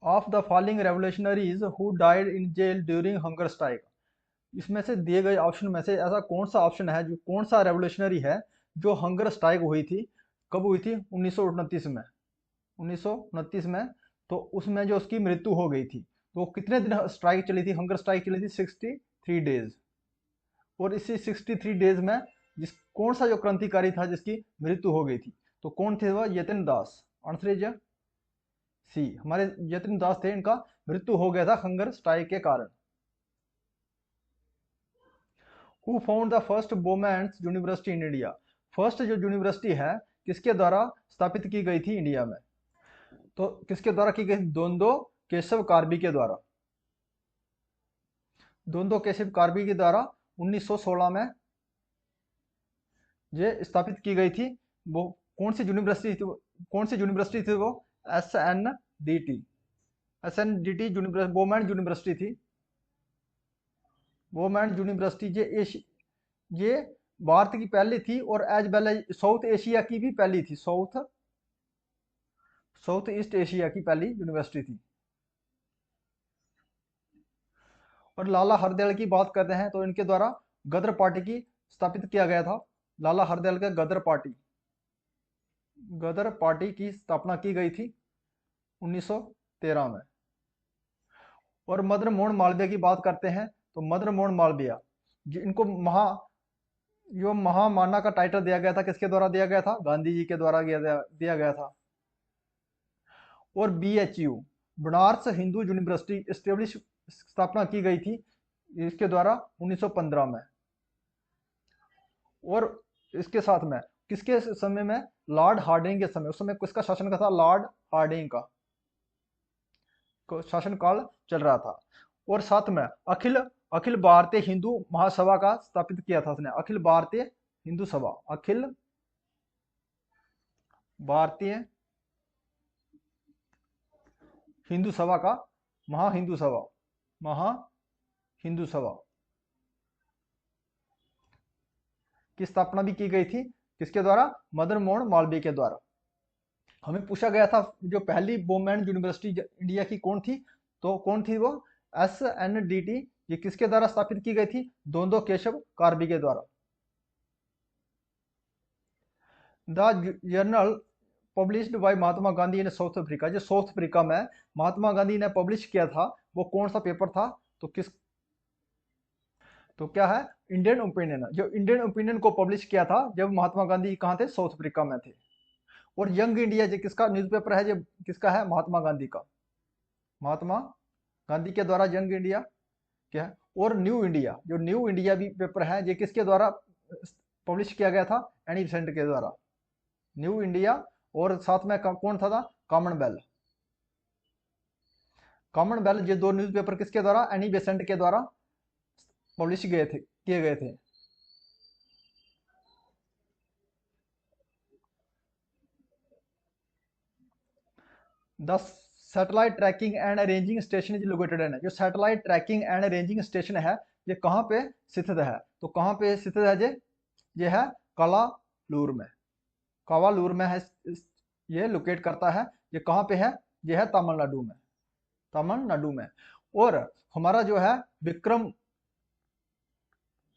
Of the following revolutionaries who died in jail during hunger strike. इसमें से दिए गए ऑप्शन में से ऐसा कौन सा ऑप्शन है, जो कौन सा रेवोल्यूशनरी है जो हंगर स्ट्राइक हुई थी, कब हुई थी? 1929 में। 1929 में। तो उसमें जो उसकी मृत्यु हो गई थी, तो कितने दिन स्ट्राइक चली थी, हंगर स्ट्राइक चली थी? 63 डेज। और इसी 63 डेज में जिस कौन सा जो क्रांतिकारी था जिसकी मृत्यु हो गई थी, तो कौन थे वह? यतिन दास। आंसर इज सी, हमारे यतिन दास थे, इनका मृत्यु हो गया था हंगर स्ट्राइक के कारण। Who found the first women's university in India. First जो यूनिवर्सिटी है किसके द्वारा स्थापित की गई थी इंडिया में? तो किसके द्वारा की गई? द्वंद्व केशव कार्बी के द्वारा। द्वंद्व केशव कार्बी के द्वारा 1916 में ये स्थापित की गई थी। वो कौन सी यूनिवर्सिटी थी? कौन सी यूनिवर्सिटी थी वो? S N D T. S N D T women university थी। वोमेन यूनिवर्सिटी ये भारत की पहली थी और as well as South Asia की भी पहली थी। साउथ ईस्ट एशिया की पहली यूनिवर्सिटी थी। और लाला हरदयाल की बात करते हैं तो इनके द्वारा गदर पार्टी की स्थापित किया गया था। लाला हरदयाल का गदर पार्टी की स्थापना की गई थी 1913 में। और मदन मोहन मालवीय की बात करते हैं तो मदन मोहन मालवीय इनको जो महामाना का टाइटल दिया गया था, किसके द्वारा दिया गया था? गांधी जी के द्वारा दिया गया था। और BHU बनारस हिंदू यूनिवर्सिटी स्थापना की गई थी इसके द्वारा 1915 में। और इसके साथ में किसके समय में? लॉर्ड हार्डिंग के समय। उस समय किसका शासन का था? लॉर्ड हार्डिंग का शासन काल चल रहा था। और साथ में अखिल भारतीय हिंदू महासभा का स्थापित किया था उसने। अखिल भारतीय हिंदू सभा, अखिल भारतीय हिंदू सभा का महा हिंदू सभा की स्थापना भी की गई थी। किसके द्वारा? मदन मोहन मालवीय के द्वारा। हमें पूछा गया था जो पहली वुमेन यूनिवर्सिटी इंडिया की कौन थी, तो कौन थी वो? SNDT। ये किसके द्वारा स्थापित की गई थी? द्वंद्व केशव कार्बी के द्वारा। The journal published by Mahatma Gandhi in south Africa. जो साउथ अफ्रीका में महात्मा गांधी ने पब्लिश किया था वो कौन सा पेपर था? तो क्या है? Indian opinion. जो इंडियन ओपिनियन को पब्लिश किया था जब महात्मा गांधी कहाँ थे? साउथ अफ्रीका में थे। और यंग इंडिया जो किसका न्यूज़पेपर है? जो किसका है? महात्मा गांधी का। महात्मा गांधी के द्वारा यंग इंडिया क्या है? और न्यू इंडिया, जो न्यू इंडिया भी पेपर है, ये किसके द्वारा पब्लिश किया गया था? एनी बेसेंट के द्वारा। New India. और साथ में कौन था? कॉमनवेल्थ। ये दो न्यूज़पेपर किसके द्वारा? एनी बेसेंट के द्वारा पब्लिश किए गए थे। The satellite tracking and ranging station is located in. जो satellite tracking and ranging station है ये कहाँ पे स्थित है? तो कहाँ पे स्थित है ये है कालालूर में। कावालूर में है ये लोकेट करता है। ये कहाँ पे है? ये है तमिलनाडु में। और हमारा जो है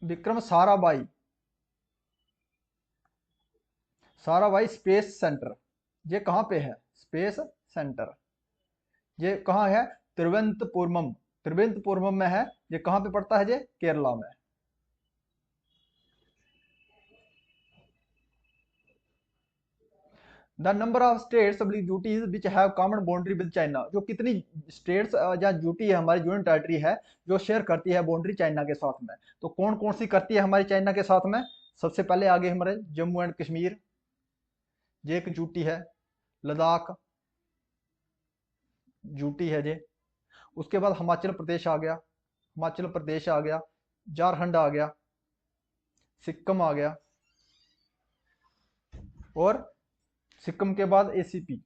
विक्रम साराभाई स्पेस सेंटर, ये कहाँ पे है? स्पेस सेंटर ये कहाँ है? त्रिवेंतपुरम में है। ये कहाँ पे पड़ता है? ये केरला में। The number of states UTs which have common boundary with China. जो कितनी स्टेट्स या यूटी है हमारी यूनियन टेरिटरी है जो शेयर करती है बाउंड्री चाइना के साथ में, तो कौन कौन सी करती है हमारी चाइना के साथ में? सबसे पहले आगे हमारे जम्मू एंड कश्मीर, ये एक यूटी है। लद्दाख यूटी है ये। उसके बाद हिमाचल प्रदेश आ गया, झारखंड आ गया, सिक्किम आ गया। और सिक्किम के बाद ACP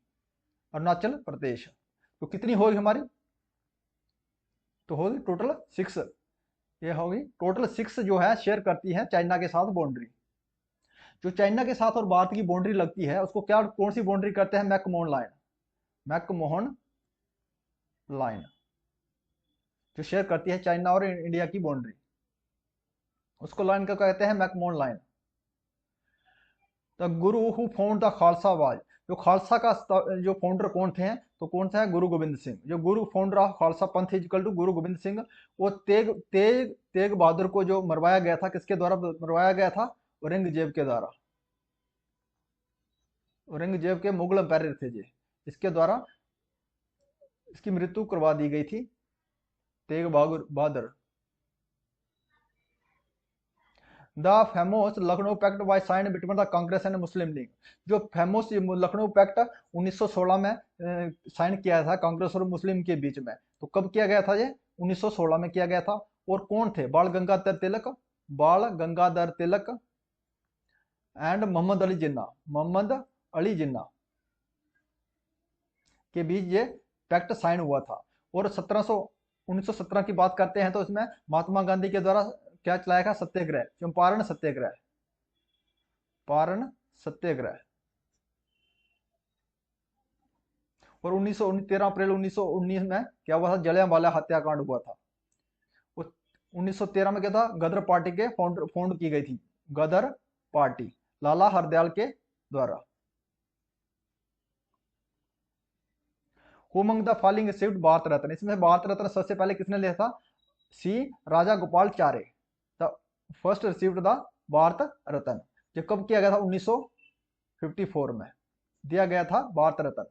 अरुणाचल प्रदेश। तो कितनी होगी हमारी? तो होगी टोटल 6। ये होगी टोटल 6 जो है शेयर करती है चाइना के साथ बाउंड्री। जो चाइना के साथ और भारत की बाउंड्री लगती है उसको क्या कौन सी बाउंड्री करते हैं? मैकमोहन लाइन जो शेयर करती है चाइना और इंडिया की बाउंड्री, उसको लाइन का कहते हैं McMahon line. The Guru who found the Khalsa was, जो खालसा का जो फाउंडर कौन थे, तो कौन सा है, गुरु गोविंद सिंह। जो गुरु फाउंडर ऑफ खालसा पंथ इजकल टू गुरु गोविंद सिंह। वो तेग तेग तेग बहादुर को जो मरवाया गया था, किसके द्वारा मरवाया गया था, औरंगजेब के द्वारा। औरंगजेब के मुगल एम्पायर थे जी, इसके द्वारा इसकी मृत्यु करवा दी गई थी, Tegh Bahadur. The famous Lucknow pact was sign between the Congress and Muslim League, जो फेमस लखनऊ पैक्ट 1916 में साइन किया था कांग्रेस और मुस्लिम के बीच में, तो कब किया गया था ये, 1916 में किया गया था। और कौन थे, बाल गंगाधर तिलक, बाल गंगाधर तिलक एंड मोहम्मद अली जिन्ना, मोहम्मद अली जिन्ना के बीच ये पैक्ट साइन हुआ था। और 1917 की बात करते हैं तो इसमें महात्मा गांधी के द्वारा क्या चलाया था, सत्याग्रह, चंपारण सत्याग्रह, पारण सत्याग्रह। और 13 अप्रैल 1919 में क्या हुआ था, जलियांवाला हत्याकांड हुआ था। 1913 में क्या था, गदर पार्टी के फाउंड की गई थी, गदर पार्टी, लाला हरदयाल के द्वारा। हुमंग the following received Bharat Ratna, इसमें भारत रत्न सबसे पहले किसने लिया था, सी Rajagopalachari, the first received the Bharat Ratna. जो कब किया गया था, 1954 में दिया गया था Bharat Ratna.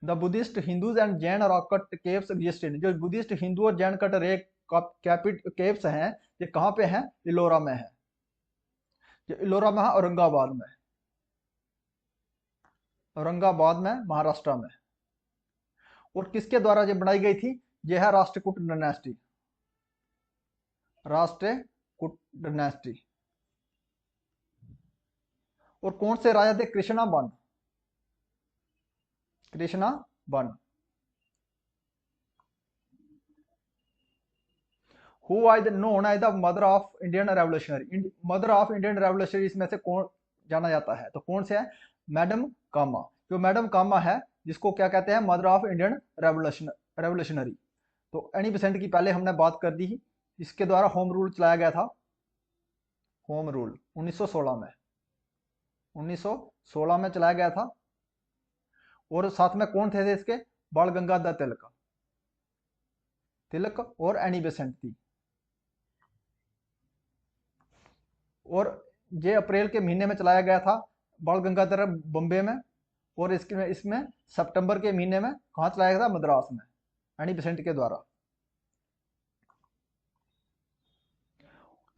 The Buddhist Hindus and Jain rock cut caves existed, जो बुद्धिस्ट हिंदू और जैन कट रेक केव्स हैं, ये कहाँ पे हैं, इलोरा में है। जो इलोरा में है, औरंगाबाद में, औरंगाबाद में, महाराष्ट्र में। और किसके द्वारा ये बनाई गई थी, यह है राष्ट्रकूट डायनेस्टी, राष्ट्रकूट डायनेस्टी। और कौन से राजा थे, कृष्णा बन, कृष्णा बन। Who was known as the mother of Indian revolutionary, mother of Indian revolutionary इसमें से कौन जाना जाता है, तो कौन से है, मैडम कामा। जो मैडम कामा है, जिसको क्या कहते हैं, मदर ऑफ इंडियन रेवोल्यूशनरी। तो एनी बेसेंट की पहले हमने बात कर दी, इसके द्वारा होम रूल चलाया गया था, होम रूल 1916 में, 1916 में चलाया गया था। और साथ में कौन थे इसके, बाल गंगाधर तिलक, तिलक और एनी बेसेंट थी। और ये अप्रैल के महीने में चलाया गया था, बाल गंगाधर बॉम्बे में। और इसमें सितंबर के महीने में कहाँ चलाया गया था, मद्रास में, एनी बेसेंट के द्वारा।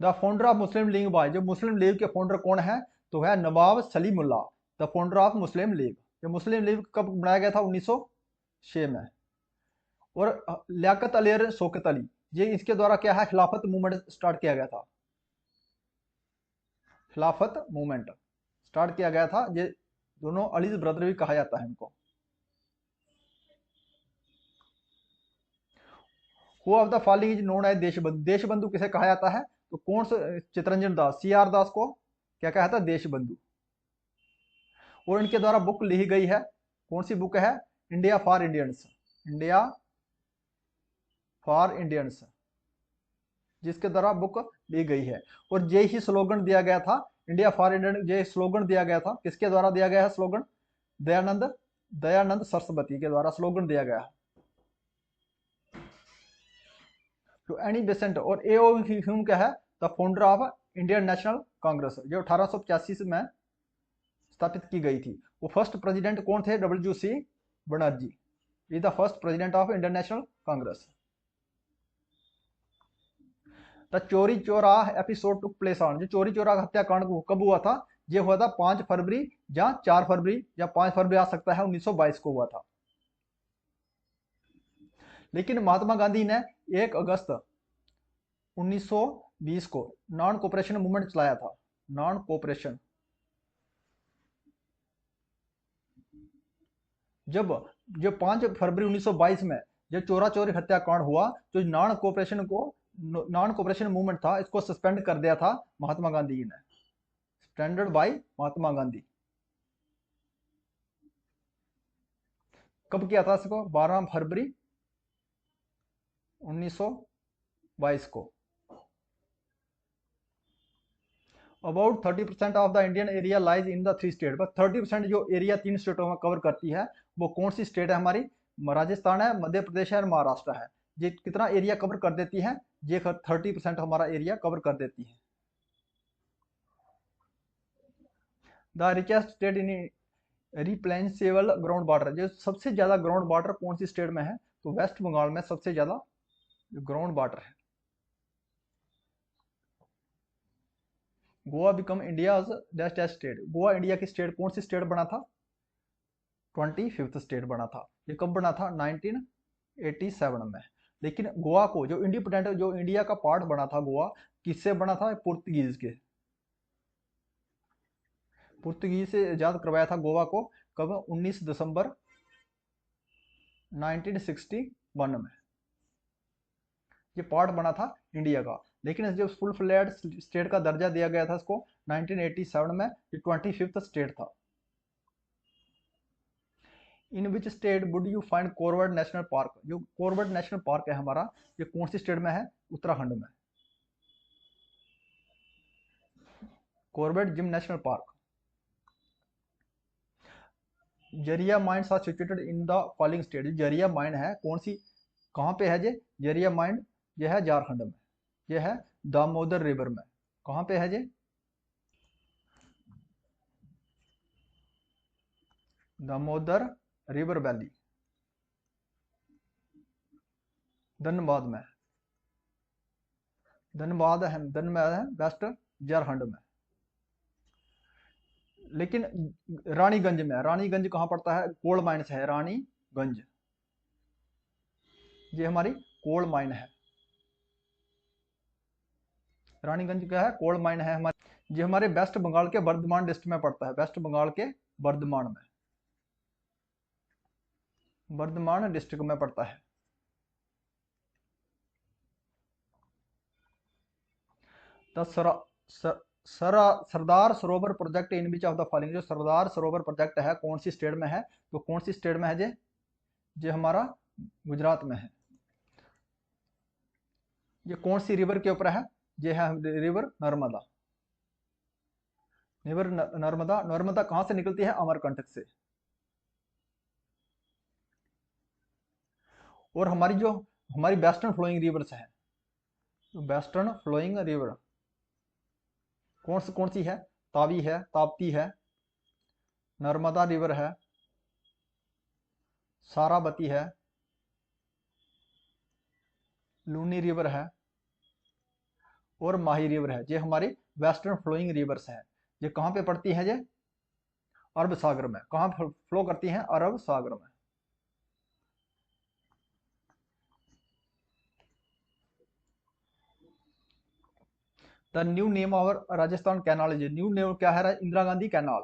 The founder of Muslim League by, जो मुस्लिम लीग के फाउंडर कौन है, तो है Nawab Salimullah, the founder of Muslim League. जो मुस्लिम लीग कब बनाया गया था, 1906 में। और लियाकत अली और शौकत अली, ये इसके द्वारा क्या है, खिलाफत मूवमेंट स्टार्ट किया गया था, खिलाफत मूवमेंट स्टार्ट किया गया था। ये दोनों अलीज ब्रदर भी कहा जाता है इनको। Who of the following is known as Deshbandhu, Deshbandhu किसे कहा जाता है, तो कौन सा, चितरंजन दास, सी आर दास को क्या कहा था, देशबंधु। और इनके द्वारा बुक लिखी गई है, कौन सी बुक है, India for Indians, India for Indians, जिसके द्वारा बुक ली गई है। और ये ही स्लोगन दिया गया था, इंडिया फॉर इंडियन, ये स्लोगन दिया गया था, किसके द्वारा दिया गया है स्लोगन, दयानंद, दयानंद सरस्वती के द्वारा स्लोगन दिया गया है। तो एनी बेसेंट और ए ओ ह्यूम क्या है, the founder of Indian national Congress, जो 1885 में स्थापित की गई थी। वो फर्स्ट प्रेसिडेंट कौन थे, WC Banerjee, is the first president of Indian national Congress. The चोरी चोरा एपिसोड टुक प्लेस ऑन, जो चोरी चोरा हत्याकांड कब हुआ था, ये हुआ था 5 फरवरी या 4 फरवरी या 5 फरवरी आ सकता है, 1922 को हुआ था। लेकिन महात्मा गांधी ने 1 अगस्त 1920 को नॉन कोऑपरेशन मूवमेंट चलाया था, नॉन कोऑपरेशन। जब जो 5 फरवरी 1922 में जब चोरा चोरी हत्याकांड हुआ, तो नॉन कोऑपरेशन मूवमेंट था, इसको सस्पेंड कर दिया था महात्मा गांधी जी ने, सस्पेंडेड बाय महात्मा गांधी। कब किया था इसको? 12 फरवरी 1922 को। About 30% of the Indian area lies in the three state, बस 30% जो एरिया 3 स्टेटों में कवर करती है वो कौन सी स्टेट है हमारी? राजस्थान है, मध्य प्रदेश है और महाराष्ट्र है। ये कितना एरिया कवर कर देती है? ये 30% हमारा एरिया कवर कर देती है। The richest state in replaceable ground water, जो सबसे ज्यादा ग्राउंड वाटर कौन सी स्टेट में है? तो वेस्ट बंगाल में सबसे ज्यादा ग्राउंड वाटर है। Goa become India test state, Goa India की स्टेट कौन सी स्टेट बना था? 25th स्टेट बना था। ये कब बना था? 1987 में। लेकिन गोवा को जो इंडिपेंडेंट, जो इंडिया का पार्ट बना था गोवा, किससे बना था? पुर्तगीज के। पुर्तगीज से आजाद करवाया था गोवा को। कब? 19 दिसंबर 1961 में। ये पार्ट बना था इंडिया का। लेकिन जब फुल फ्लैड स्टेट का दर्जा दिया गया था इसको 1987 में, ये 25th स्टेट था। In which state would you find Corbett national park, जो कॉर्बेट नेशनल पार्क है हमारा, ये कौन सी स्टेट में है? उत्तराखंड में। Corbett Jim national park. Jharia mines are situated in the following state, Jharia mine है कौन सी, कहाँ पे है ये जरिया माइंड? ये है झारखंड में। ये है दामोदर रिवर में। कहाँ पे है ये? दामोदर रिवर वैली, धनबाद में। धनबाद है वेस्ट झारखंड में। लेकिन रानीगंज में, रानीगंज कहाँ पड़ता है? कोल माइन्स है रानीगंज, ये हमारी कोल माइन है। रानीगंज क्या है? कोल माइन है हमारी। ये हमारे वेस्ट बंगाल के बर्धमान डिस्ट्रिक्ट में पड़ता है, वेस्ट बंगाल के बर्धमान में, बर्धमान डिस्ट्रिक्ट में पड़ता है। The Sardar Sarovar project in which of the following, जो सरदार सरोवर प्रोजेक्ट है कौन सी स्टेट में है? तो कौन सी स्टेट में है ये हमारा गुजरात में है। ये कौन सी रिवर के ऊपर है? ये है रिवर नर्मदा। रिवर नर्मदा, नर्मदा कहां से निकलती है? अमरकंटक से। और हमारी जो हमारी वेस्टर्न फ्लोइंग रिवर्स है, वेस्टर्न फ्लोइंग रिवर कौन सी है? तावी है, ताप्ती है, नर्मदा रिवर है, सारावती है, लूनी रिवर है और माही रिवर है। ये हमारी वेस्टर्न फ्लोइंग रिवर्स है। ये कहाँ पे पड़ती है? ये अरब सागर में। कहाँ फ्लो करती हैं? अरब सागर में। The new name of Rajasthan canal, new name क्या है? इंदिरा गांधी कैनाल।